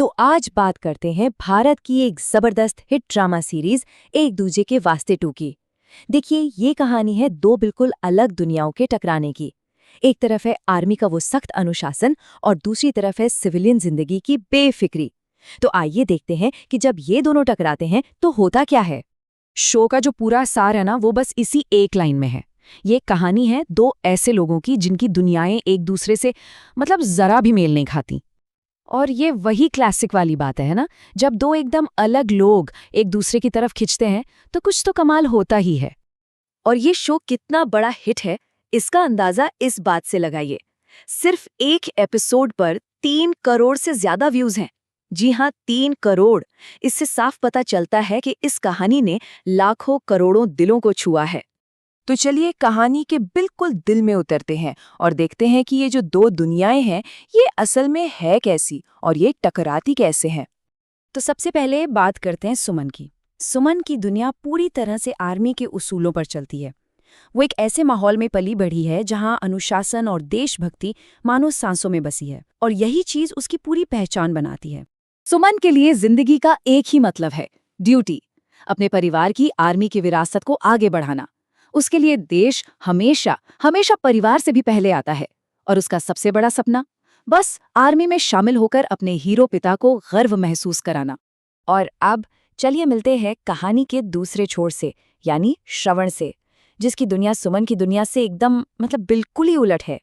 तो आज बात करते हैं भारत की एक जबरदस्त हिट ड्रामा सीरीज एक दूजे के वास्ते टू की। देखिए, ये कहानी है दो बिल्कुल अलग दुनियाओं के टकराने की। एक तरफ है आर्मी का वो सख्त अनुशासन और दूसरी तरफ है सिविलियन जिंदगी की बेफिक्री। तो आइए देखते हैं कि जब ये दोनों टकराते हैं तो होता क्या है। शो का जो पूरा सार है ना, वो बस इसी एक लाइन में है। ये कहानी है दो ऐसे लोगों की जिनकी दुनियाएं एक दूसरे से जरा भी मेल नहीं खाती। और ये वही क्लासिक वाली बात है ना, जब दो एकदम अलग लोग एक दूसरे की तरफ खिंचते हैं तो कुछ तो कमाल होता ही है। और ये शो कितना बड़ा हिट है, इसका अंदाजा इस बात से लगाइए। सिर्फ एक एपिसोड पर 3 करोड़ से ज्यादा व्यूज हैं। जी हाँ, 3 करोड़। इससे साफ पता चलता है कि इस कहानी ने लाखों करोड़ों दिलों को छुआ है। तो चलिए कहानी के बिल्कुल दिल में उतरते हैं और देखते हैं कि ये जो दो दुनियाएं हैं ये असल में है कैसी और ये टकराती कैसे हैं। तो सबसे पहले बात करते हैं सुमन की। सुमन की दुनिया पूरी तरह से आर्मी के उसूलों पर चलती है। वो एक ऐसे माहौल में पली बढ़ी है जहां अनुशासन और देशभक्ति मानो सांसों में बसी है, और यही चीज उसकी पूरी पहचान बनाती है। सुमन के लिए जिंदगी का एक ही मतलब है, ड्यूटी। अपने परिवार की आर्मी की विरासत को आगे बढ़ाना। उसके लिए देश हमेशा हमेशा परिवार से भी पहले आता है। और उसका सबसे बड़ा सपना, बस आर्मी में शामिल होकर अपने हीरो पिता को गर्व महसूस कराना। और अब चलिए मिलते हैं कहानी के दूसरे छोर से, यानी श्रवण से, जिसकी दुनिया सुमन की दुनिया से एकदम बिल्कुल ही उलट है।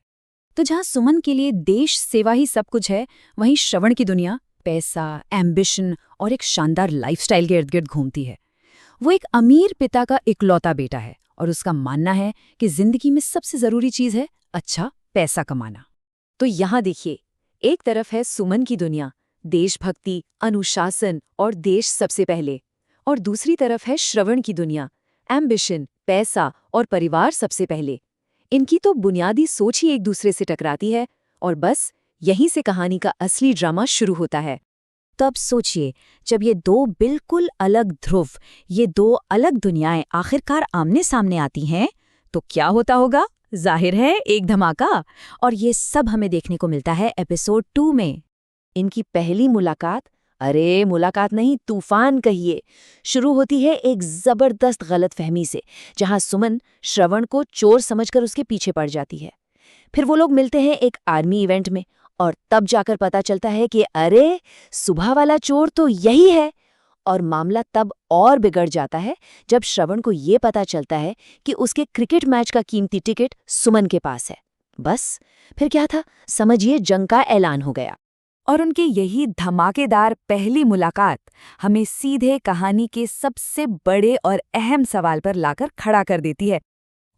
तो जहां सुमन के लिए देश सेवा ही सब कुछ है, वहीं श्रवण की दुनिया पैसा, एम्बिशन और एक शानदार लाइफस्टाइल के इर्द गिर्द घूमती है। वो एक अमीर पिता का इकलौता बेटा है और उसका मानना है कि जिंदगी में सबसे जरूरी चीज है अच्छा पैसा कमाना। तो यहाँ देखिए, एक तरफ है सुमन की दुनिया, देशभक्ति, अनुशासन और देश सबसे पहले, और दूसरी तरफ है श्रवण की दुनिया, एम्बिशन, पैसा और परिवार सबसे पहले। इनकी तो बुनियादी सोच ही एक दूसरे से टकराती है और बस यहीं से कहानी का असली ड्रामा शुरू होता है। तब सोचिए, जब ये दो बिल्कुल अलग ध्रुव, ये दो अलग दुनियाएं आखिरकार आमने सामने आती हैं, तो क्या होता होगा? जाहिर है एक धमाका। और ये सब हमें देखने को मिलता है एपिसोड 2 में। इनकी पहली मुलाकात, अरे मुलाकात नहीं, तूफान कहिए, शुरू होती है एक जबरदस्त गलतफहमी से, जहां सुमन श्रवण को चोर समझकर उसके पीछे पड़ जाती है। फिर वो लोग मिलते हैं एक आर्मी इवेंट में, और तब जाकर पता चलता है कि अरे सुबह वाला चोर तो यही है। और मामला तब और बिगड़ जाता है जब श्रवण को ये पता चलता है कि उसके क्रिकेट मैच का कीमती टिकट सुमन के पास है। बस फिर क्या था, समझिए जंग का ऐलान हो गया। और उनकी यही धमाकेदार पहली मुलाकात हमें सीधे कहानी के सबसे बड़े और अहम सवाल पर लाकर खड़ा कर देती है।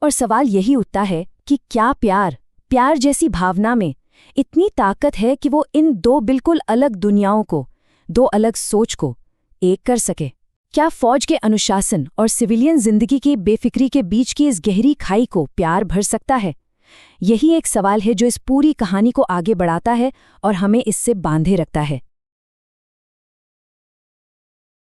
और सवाल यही उठता है कि क्या प्यार जैसी भावना में इतनी ताकत है कि वो इन दो बिल्कुल अलग दुनियाओं को, दो अलग सोच को एक कर सके? क्या फौज के अनुशासन और सिविलियन जिंदगी की बेफिक्री के बीच की इस गहरी खाई को प्यार भर सकता है? यही एक सवाल है जो इस पूरी कहानी को आगे बढ़ाता है और हमें इससे बांधे रखता है।